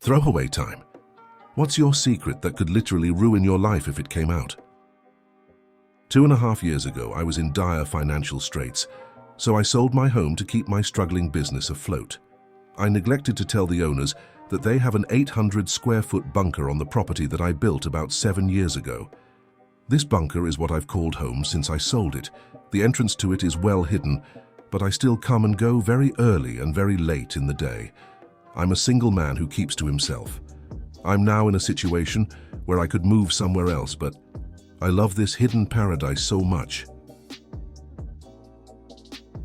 Throwaway time. What's your secret that could literally ruin your life if it came out? 2.5 years ago, I was in dire financial straits, so I sold my home to keep my struggling business afloat. I neglected to tell the owners that they have an 800-square-foot bunker on the property that I built about 7 years ago. This bunker is what I've called home since I sold it. The entrance to it is well hidden, but I still come and go very early and very late in the day. I'm a single man who keeps to himself. I'm now in a situation where I could move somewhere else, but I love this hidden paradise so much.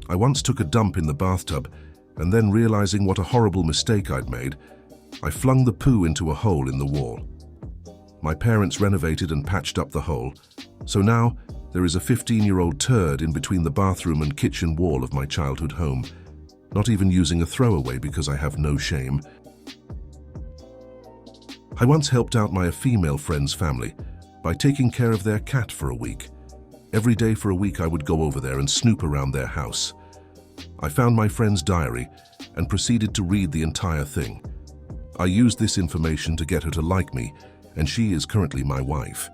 I once took a dump in the bathtub, and then realizing what a horrible mistake I'd made, I flung the poo into a hole in the wall. My parents renovated and patched up the hole, so now there is a 15-year-old turd in between the bathroom and kitchen wall of my childhood home, not even using a throwaway because I have no shame. I once helped out my female friend's family by taking care of their cat for a week. Every day for a week I would go over there and snoop around their house. I found my friend's diary and proceeded to read the entire thing. I used this information to get her to like me, and she is currently my wife.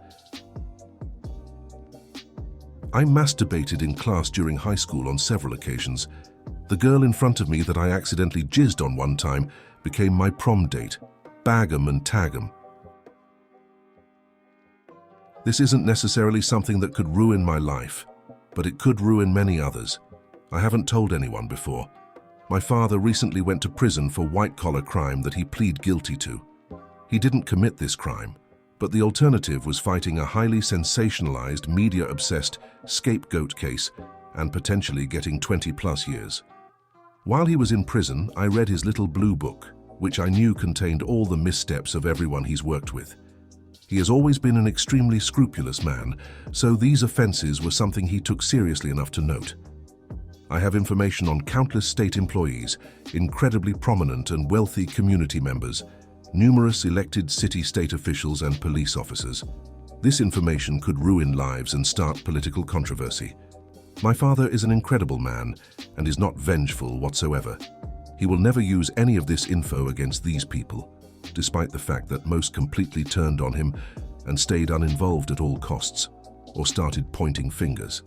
I masturbated in class during high school on several occasions. The girl in front of me that I accidentally jizzed on one time became my prom date. Bag 'em and tag 'em. This isn't necessarily something that could ruin my life, but it could ruin many others. I haven't told anyone before. My father recently went to prison for white-collar crime that he pleaded guilty to. He didn't commit this crime, but the alternative was fighting a highly sensationalized, media-obsessed scapegoat case and potentially getting 20+ years. While he was in prison, I read his little blue book, which I knew contained all the missteps of everyone he's worked with. He has always been an extremely scrupulous man, so these offenses were something he took seriously enough to note. I have information on countless state employees, incredibly prominent and wealthy community members, numerous elected city-state officials and police officers. This information could ruin lives and start political controversy. My father is an incredible man and is not vengeful whatsoever. He will never use any of this info against these people, despite the fact that most completely turned on him and stayed uninvolved at all costs, or started pointing fingers.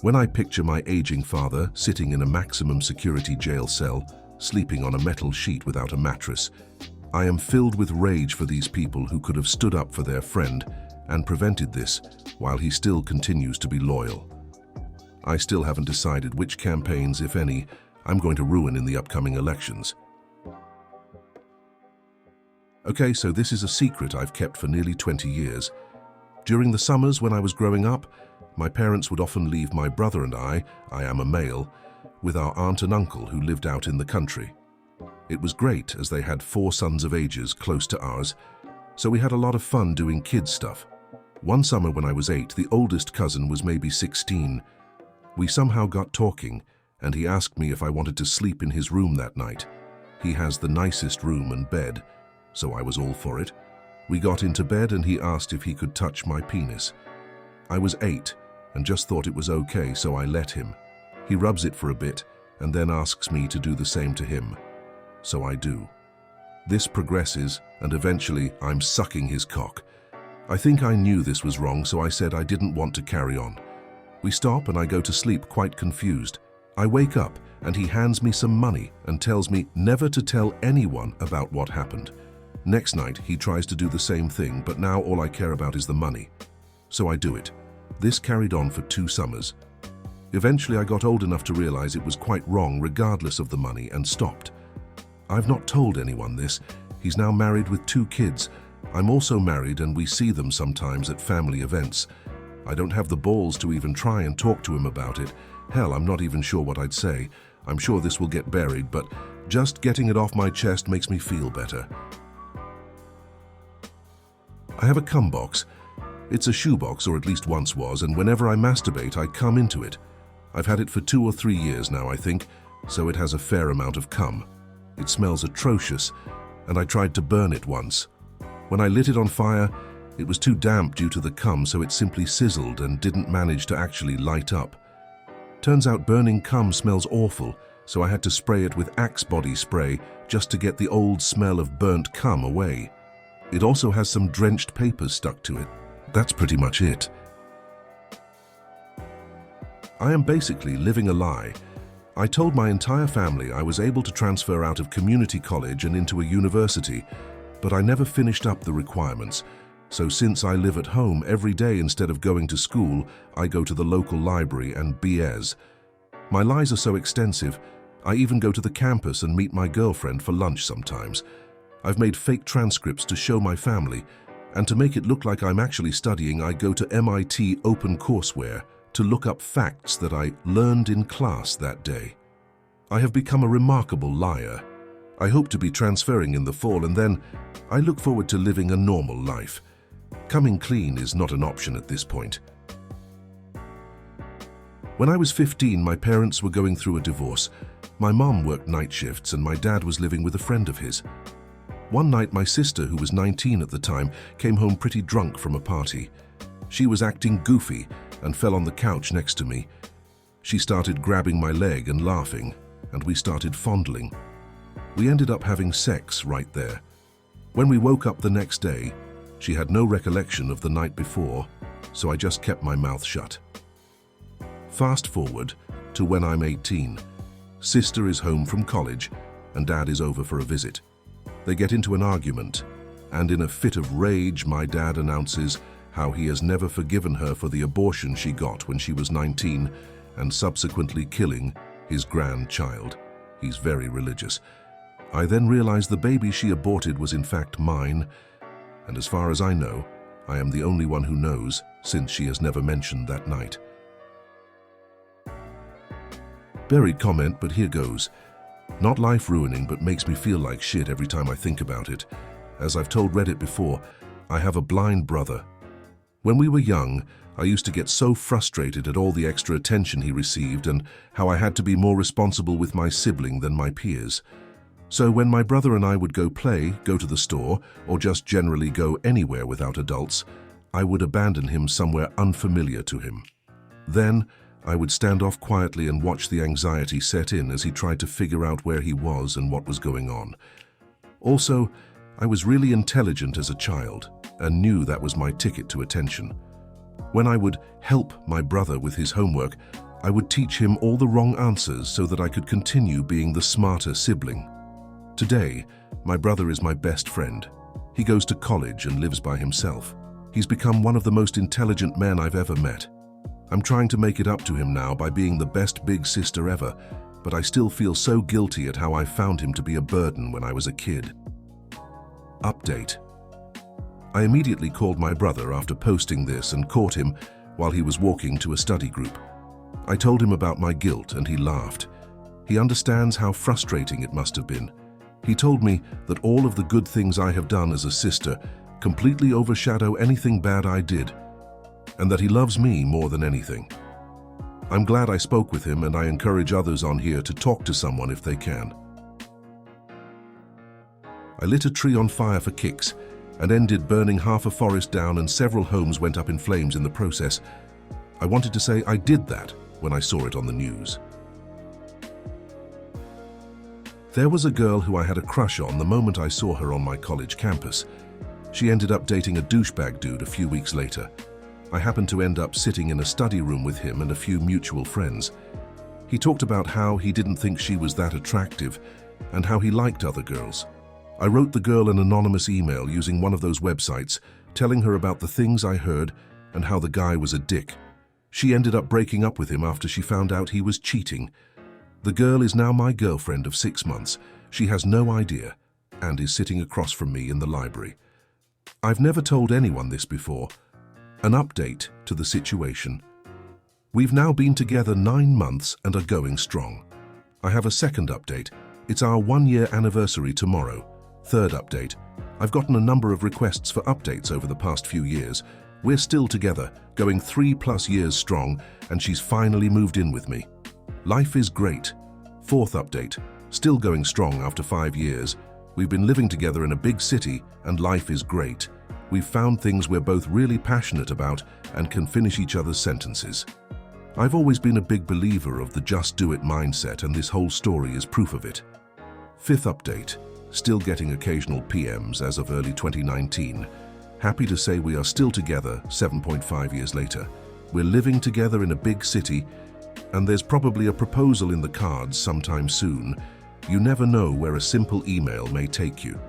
When I picture my aging father sitting in a maximum security jail cell, sleeping on a metal sheet without a mattress, I am filled with rage for these people who could have stood up for their friend and prevented this while he still continues to be loyal. I still haven't decided which campaigns, if any, I'm going to ruin in the upcoming elections. Okay, so this is a secret I've kept for nearly 20 years. During the summers when I was growing up, my parents would often leave my brother and I am a male, with our aunt and uncle who lived out in the country. It was great as they had 4 sons of ages close to ours, so we had a lot of fun doing kids stuff. One summer when I was 8, the oldest cousin was maybe 16. We somehow got talking, and he asked me if I wanted to sleep in his room that night. He has the nicest room and bed, so I was all for it. We got into bed and he asked if he could touch my penis. I was 8 and just thought it was okay, so I let him. He rubs it for a bit and then asks me to do the same to him. So I do. This progresses and eventually I'm sucking his cock. I think I knew this was wrong, so I said I didn't want to carry on. We stop and I go to sleep quite confused. I wake up and he hands me some money and tells me never to tell anyone about what happened. Next night he tries to do the same thing, but now all I care about is the money. So I do it. This carried on for 2 summers. Eventually I got old enough to realize it was quite wrong regardless of the money and stopped. I've not told anyone this. He's now married with 2 kids. I'm also married and we see them sometimes at family events. I don't have the balls to even try and talk to him about it. Hell, I'm not even sure what I'd say. I'm sure this will get buried, but just getting it off my chest makes me feel better. I have a cum box. It's a shoebox, or at least once was, and whenever I masturbate, I cum into it. I've had it for 2 or 3 years now, I think, so it has a fair amount of cum. It smells atrocious, and I tried to burn it once. When I lit it on fire, it was too damp due to the cum, so it simply sizzled and didn't manage to actually light up. Turns out burning cum smells awful, so I had to spray it with Axe body spray just to get the old smell of burnt cum away. It also has some drenched papers stuck to it. That's pretty much it. I am basically living a lie. I told my entire family I was able to transfer out of community college and into a university, but I never finished up the requirements. So since I live at home every day instead of going to school, I go to the local library and BS. My lies are so extensive, I even go to the campus and meet my girlfriend for lunch sometimes. I've made fake transcripts to show my family, and to make it look like I'm actually studying, I go to MIT OpenCourseware to look up facts that I learned in class that day. I have become a remarkable liar. I hope to be transferring in the fall, and then I look forward to living a normal life. Coming clean is not an option at this point. When I was 15, my parents were going through a divorce. My mom worked night shifts and my dad was living with a friend of his. One night, my sister, who was 19 at the time, came home pretty drunk from a party. She was acting goofy and fell on the couch next to me. She started grabbing my leg and laughing, and we started fondling. We ended up having sex right there. When we woke up the next day, she had no recollection of the night before, so I just kept my mouth shut. Fast forward to when I'm 18. Sister is home from college, and Dad is over for a visit. They get into an argument, and in a fit of rage, my dad announces how he has never forgiven her for the abortion she got when she was 19 and subsequently killing his grandchild. He's very religious. I then realize the baby she aborted was in fact mine, and as far as I know, I am the only one who knows, since she has never mentioned that night. Buried comment, but here goes. Not life-ruining, but makes me feel like shit every time I think about it. As I've told Reddit before, I have a blind brother. When we were young, I used to get so frustrated at all the extra attention he received and how I had to be more responsible with my sibling than my peers. So when my brother and I would go play, go to the store, or just generally go anywhere without adults, I would abandon him somewhere unfamiliar to him. Then, I would stand off quietly and watch the anxiety set in as he tried to figure out where he was and what was going on. Also, I was really intelligent as a child and knew that was my ticket to attention. When I would help my brother with his homework, I would teach him all the wrong answers so that I could continue being the smarter sibling. Today, my brother is my best friend. He goes to college and lives by himself. He's become one of the most intelligent men I've ever met. I'm trying to make it up to him now by being the best big sister ever, but I still feel so guilty at how I found him to be a burden when I was a kid. Update. I immediately called my brother after posting this and caught him while he was walking to a study group. I told him about my guilt and he laughed. He understands how frustrating it must have been. He told me that all of the good things I have done as a sister completely overshadow anything bad I did, and that he loves me more than anything. I'm glad I spoke with him, and I encourage others on here to talk to someone if they can. I lit a tree on fire for kicks and ended burning half a forest down, and several homes went up in flames in the process. I wanted to say I did that when I saw it on the news. There was a girl who I had a crush on the moment I saw her on my college campus. She ended up dating a douchebag dude a few weeks later. I happened to end up sitting in a study room with him and a few mutual friends. He talked about how he didn't think she was that attractive and how he liked other girls. I wrote the girl an anonymous email using one of those websites, telling her about the things I heard and how the guy was a dick. She ended up breaking up with him after she found out he was cheating. The girl is now my girlfriend of 6 months. She has no idea and is sitting across from me in the library. I've never told anyone this before. An update to the situation. We've now been together 9 months and are going strong. I have a second update. It's our 1-year anniversary tomorrow. Third update. I've gotten a number of requests for updates over the past few years. We're still together, going 3+ years strong, and she's finally moved in with me. Life is great. Fourth update. Still going strong after 5 years. We've been living together in a big city, and life is great. We've found things we're both really passionate about and can finish each other's sentences. I've always been a big believer of the just do it mindset, and this whole story is proof of it. Fifth update. Still getting occasional PMs as of early 2019. Happy to say we are still together 7.5 years later. We're living together in a big city, and there's probably a proposal in the cards sometime soon. You never know where a simple email may take you.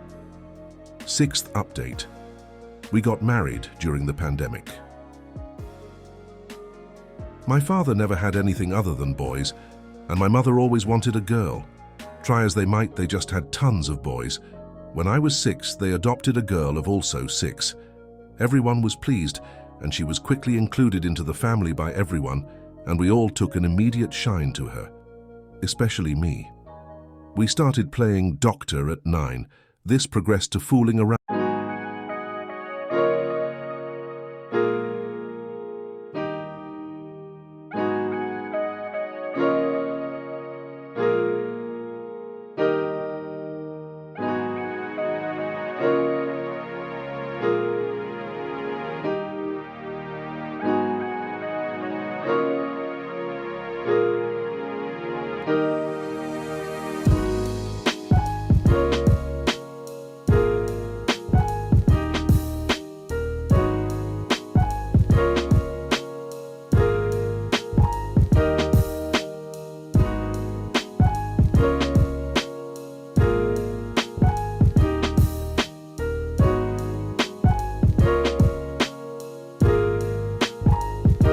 Sixth update. We got married during the pandemic. My father never had anything other than boys, and my mother always wanted a girl. Try as they might, they just had tons of boys. When I was 6, they adopted a girl of also 6. Everyone was pleased, and she was quickly included into the family by everyone, and we all took an immediate shine to her, especially me. We started playing doctor at 9. This progressed to fooling around.